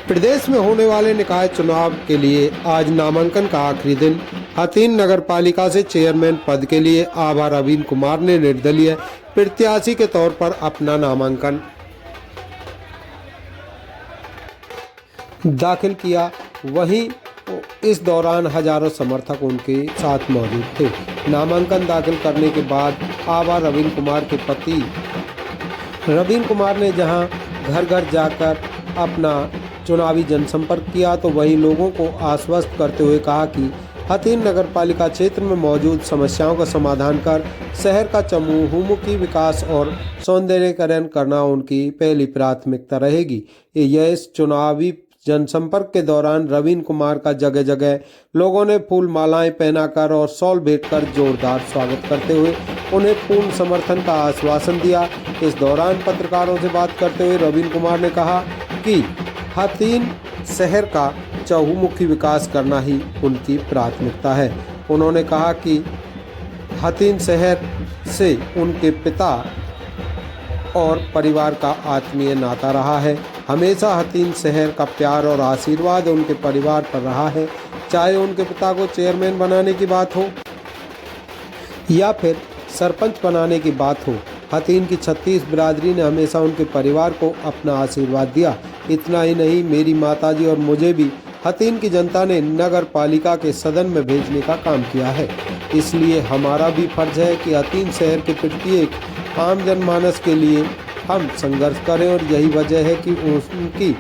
प्रदेश में होने वाले निकाय चुनाव के लिए आज नामांकन का आखिरी दिन। हथीन नगर पालिका से चेयरमैन पद के लिए आभा रवीन कुमार ने निर्दलीय प्रत्याशी के तौर पर अपना नामांकन दाखिल किया। वहीं इस दौरान हजारों समर्थक उनके साथ मौजूद थे। नामांकन दाखिल करने के बाद आभा रवीन कुमार के पति रवीन कुमार ने जहां घर घर जाकर अपना चुनावी जनसंपर्क किया, तो वहीं लोगों को आश्वस्त करते हुए कहा कि हथीन नगर पालिका क्षेत्र में मौजूद समस्याओं का समाधान कर शहर का चहुमुखी विकास और सौंदर्यीकरण करना उनकी पहली प्राथमिकता रहेगी। यह इस चुनावी जनसंपर्क के दौरान रवीन कुमार का जगह जगह लोगों ने फूल मालाएं पहनाकर और शॉल भेंटकर जोरदार स्वागत करते हुए उन्हें पूर्ण समर्थन का आश्वासन दिया। इस दौरान पत्रकारों से बात करते हुए रवीन कुमार ने कहा कि हथीन शहर का चहुमुखी विकास करना ही उनकी प्राथमिकता है। उन्होंने कहा कि हथीन शहर से उनके पिता और परिवार का आत्मीय नाता रहा है। हमेशा हथीन शहर का प्यार और आशीर्वाद उनके परिवार पर रहा है। चाहे उनके पिता को चेयरमैन बनाने की बात हो या फिर सरपंच बनाने की बात हो, हथीन की 36 बिरादरी ने हमेशा उनके परिवार को अपना आशीर्वाद दिया। इतना ही नहीं, मेरी माताजी और मुझे भी हथीन की जनता ने नगर पालिका के सदन में भेजने का काम किया है। इसलिए हमारा भी फर्ज है कि हथीन शहर के प्रत्येक आम जनमानस के लिए हम संघर्ष करें, और यही वजह है कि उनकी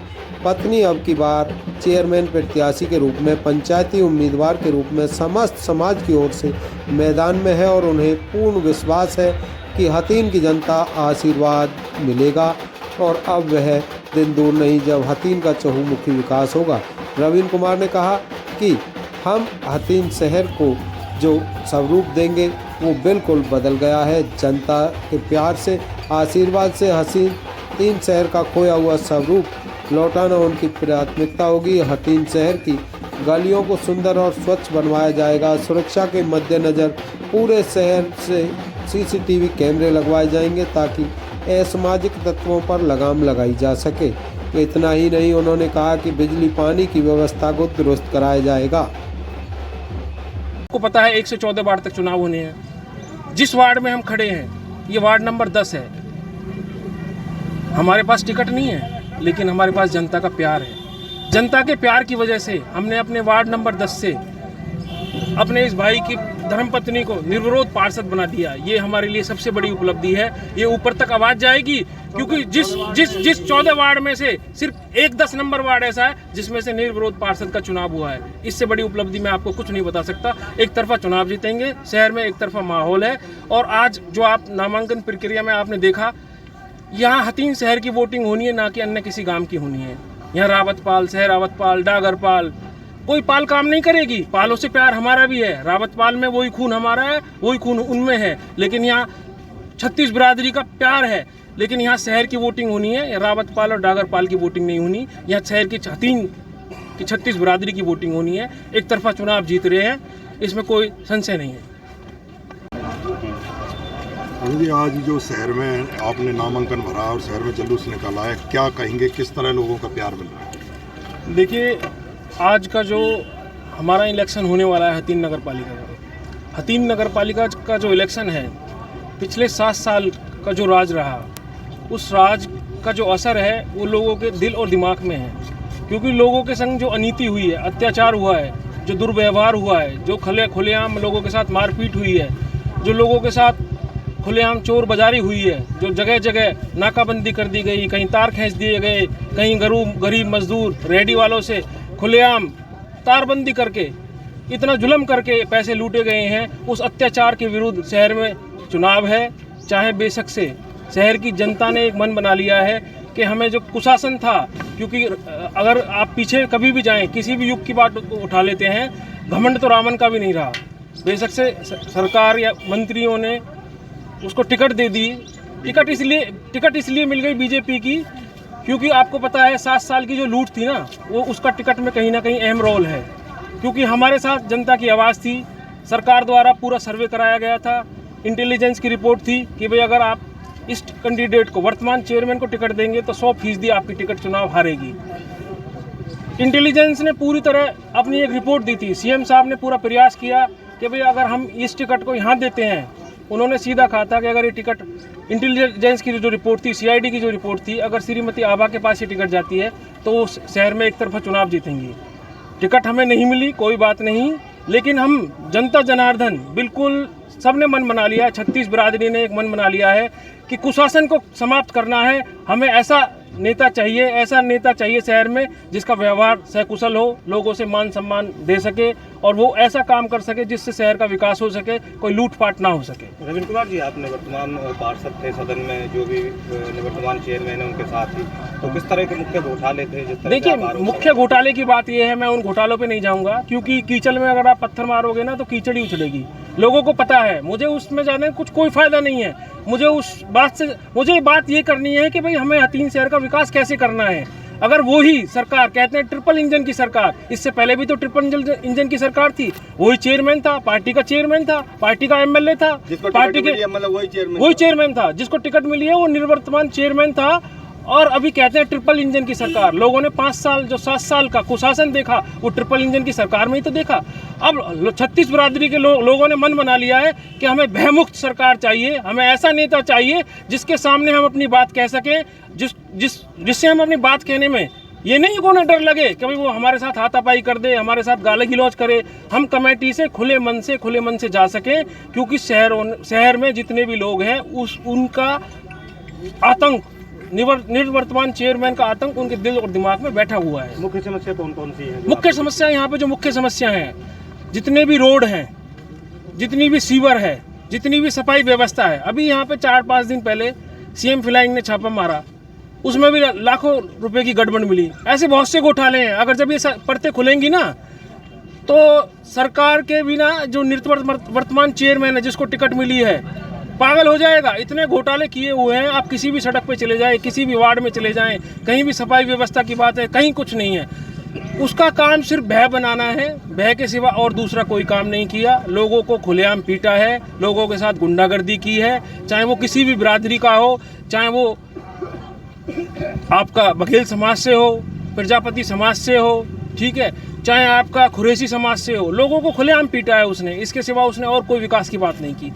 पत्नी अब की बार चेयरमैन प्रत्याशी के रूप में, पंचायती उम्मीदवार के रूप में समस्त समाज की ओर से मैदान में है, और उन्हें पूर्ण विश्वास है कि हथीन की जनता आशीर्वाद मिलेगा और अब वह दिन दूर नहीं जब हथीन का चहुमुखी विकास होगा। रवीन कुमार ने कहा कि हम हथीन शहर को जो स्वरूप देंगे वो बिल्कुल बदल गया है। जनता के प्यार से, आशीर्वाद से हथीन शहर का खोया हुआ स्वरूप लौटाना उनकी प्राथमिकता होगी। हथीन शहर की गलियों को सुंदर और स्वच्छ बनवाया जाएगा। सुरक्षा के मद्देनज़र पूरे शहर से CCTV कैमरे लगवाए जाएंगे ताकि असामाजिक तत्वों पर लगाम लगाई जा सके। इतना ही नहीं, उन्होंने कहा कि बिजली पानी की व्यवस्था को दुरुस्त कराया जाएगा। आपको पता है 1 से 14 वार्ड तक चुनाव होने हैं। जिस वार्ड में हम खड़े हैं ये वार्ड नंबर 10 है। हमारे पास टिकट नहीं है, लेकिन हमारे पास जनता का प्यार है। जनता के प्यार की वजह से हमने अपने वार्ड नंबर 10 से अपने इस भाई की धर्मपत्नी को निर्विरोध पार्षद बना दिया। ये हमारे लिए सबसे बड़ी उपलब्धि है। ये ऊपर तक आवाज जाएगी, क्योंकि जिस 14 वार्ड में से सिर्फ एक 10 नंबर वार्ड ऐसा है जिसमें से निर्विरोध पार्षद का चुनाव हुआ है। इससे बड़ी उपलब्धि मैं आपको कुछ नहीं बता सकता। एक तरफा चुनाव जीतेंगे, शहर में एक तरफा माहौल है। और आज जो आप नामांकन प्रक्रिया में आपने देखा, यहाँ हथीन शहर की वोटिंग होनी है, ना कि अन्य किसी गांव की होनी है। यहाँ रावतपाल, सहरावतपाल, डागरपाल, कोई पाल काम नहीं करेगी। पालों से प्यार हमारा भी है। रावतपाल में वही खून हमारा है, वही खून उनमें है। लेकिन यहाँ 36 बिरादरी का प्यार है। लेकिन यहाँ शहर की वोटिंग होनी है, रावतपाल और डागरपाल की वोटिंग नहीं होनी। यहाँ शहर की हथीन की 36 बिरादरी की वोटिंग होनी है। एक तरफा चुनाव जीत रहे हैं, इसमें कोई संशय नहीं है। आज जो शहर में आपने नामांकन भरा और शहर में जुलूस निकाला है, क्या कहेंगे, किस तरह लोगों का प्यार मिल रहा है? देखिए, आज का जो हमारा इलेक्शन होने वाला है हथीन नगर पालिका का, हथीन नगर पालिका का जो इलेक्शन है, पिछले 7 साल का जो राज रहा, उस राज का जो असर है वो लोगों के दिल और दिमाग में है। क्योंकि लोगों के संग जो अनीति हुई है, अत्याचार हुआ है, जो दुर्व्यवहार हुआ है, जो खुलेआम लोगों के साथ मारपीट हुई है, जो लोगों के साथ खुलेआम चोर बाजारी हुई है, जो जगह जगह नाकाबंदी कर दी गई, कहीं तार खींच दिए गए, कहीं गरीब मजदूर रेहड़ी वालों से खुलेआम तारबंदी करके इतना जुल्म करके पैसे लूटे गए हैं। उस अत्याचार के विरुद्ध शहर में चुनाव है। चाहे बेशक से शहर की जनता ने एक मन बना लिया है कि हमें जो कुशासन था, क्योंकि अगर आप पीछे कभी भी जाएं, किसी भी युग की बात उठा लेते हैं, घमंड तो रावण का भी नहीं रहा। बेशक से सरकार या मंत्रियों ने उसको टिकट दे दी। टिकट इसलिए मिल गई बीजेपी की, क्योंकि आपको पता है 7 साल की जो लूट थी ना, वो उसका टिकट में कहीं ना कहीं अहम रोल है। क्योंकि हमारे साथ जनता की आवाज़ थी। सरकार द्वारा पूरा सर्वे कराया गया था। इंटेलिजेंस की रिपोर्ट थी कि भाई अगर आप इस कैंडिडेट को, वर्तमान चेयरमैन को टिकट देंगे तो 100% आपकी टिकट चुनाव हारेगी। इंटेलिजेंस ने पूरी तरह अपनी एक रिपोर्ट दी थी। सीएम साहब ने पूरा प्रयास किया कि भाई अगर हम इस टिकट को यहाँ देते हैं, उन्होंने सीधा कहा था कि अगर ये टिकट, इंटेलिजेंस की जो रिपोर्ट थी, सीआईडी की जो रिपोर्ट थी, अगर श्रीमती आभा के पास ये टिकट जाती है तो वो शहर में एक तरफा चुनाव जीतेंगी। टिकट हमें नहीं मिली, कोई बात नहीं, लेकिन हम जनता जनार्दन बिल्कुल सबने मन बना लिया है, 36 बिरादरी ने एक मन बना लिया है कि कुशासन को समाप्त करना है। हमें ऐसा नेता चाहिए शहर में जिसका व्यवहार सकुशल हो, लोगों से मान सम्मान दे सके और वो ऐसा काम कर सके जिससे शहर का विकास हो सके, कोई लूटपाट ना हो सके। रविंद्र कुमार जी, आप निवर्तमान पार्षद थे सदन में, जो भी निवर्तमान चेयरमैन है उनके साथ ही, तो किस तरह के मुख्य घोटाले थे? देखिए, मुख्य घोटाले की बात यह है, मैं उन घोटालों पे नहीं जाऊंगा क्योंकि कीचड़ में अगर आप पत्थर मारोगे ना तो कीचड़ ही उछलेगी। लोगों को पता है, मुझे उसमें जाने कुछ कोई फायदा नहीं है। मुझे बात ये करनी है कि भाई हमें हथीन शहर का विकास कैसे करना है। अगर वही सरकार, कहते हैं ट्रिपल इंजन की सरकार, इससे पहले भी तो ट्रिपल इंजन की सरकार थी, वही चेयरमैन था, पार्टी का चेयरमैन था, पार्टी का एमएलए था, पार्टी के मतलब वही चेयरमैन था, जिसको टिकट मिली है वो निवर्तमान चेयरमैन था। और अभी कहते हैं ट्रिपल इंजन की सरकार। लोगों ने 5 साल, जो 7 साल का कुशासन देखा, वो ट्रिपल इंजन की सरकार में ही तो देखा। अब 36 बिरादरी के लोगों ने मन बना लिया है कि हमें भयमुक्त सरकार चाहिए, हमें ऐसा नेता चाहिए जिसके सामने हम अपनी बात कह सकें, जिससे हम अपनी बात कहने में ये नहीं कि उन्हें डर लगे कि भाई वो हमारे साथ हाथापाई कर दे, हमारे साथ गाली गलौज करे। हम कमेटी से खुले मन से जा सकें, क्योंकि शहर में जितने भी लोग हैं उनका आतंक, निवर्तमान चेयरमैन का आतंक उनके दिल और दिमाग में बैठा हुआ है। मुख्य समस्या कौन कौन सी है? मुख्य समस्या यहाँ पे जो मुख्य समस्या है, जितने भी रोड हैं, जितनी भी सीवर है, जितनी भी सफाई व्यवस्था है। अभी यहाँ पे 4-5 दिन पहले सीएम फ्लाइंग ने छापा मारा, उसमें भी लाखों रुपए की गड़बड़ मिली। ऐसे बहुत से घोटाले हैं। अगर जब ये परतें खुलेंगी ना तो सरकार के बिना जो वर्तमान चेयरमैन है, जिसको टिकट मिली है, पागल हो जाएगा। इतने घोटाले किए हुए हैं। आप किसी भी सड़क पे चले जाएं, किसी भी वार्ड में चले जाएं, कहीं भी सफाई व्यवस्था की बात है, कहीं कुछ नहीं है। उसका काम सिर्फ भय बनाना है, भय के सिवा और दूसरा कोई काम नहीं किया। लोगों को खुलेआम पीटा है, लोगों के साथ गुंडागर्दी की है, चाहे वो किसी भी बिरादरी का हो, चाहे वो आपका बघेल समाज से हो, प्रजापति समाज से हो, ठीक है, चाहे आपका कुरैशी समाज से हो। लोगों को खुलेआम पीटा है उसने, इसके सिवा उसने और कोई विकास की बात नहीं की।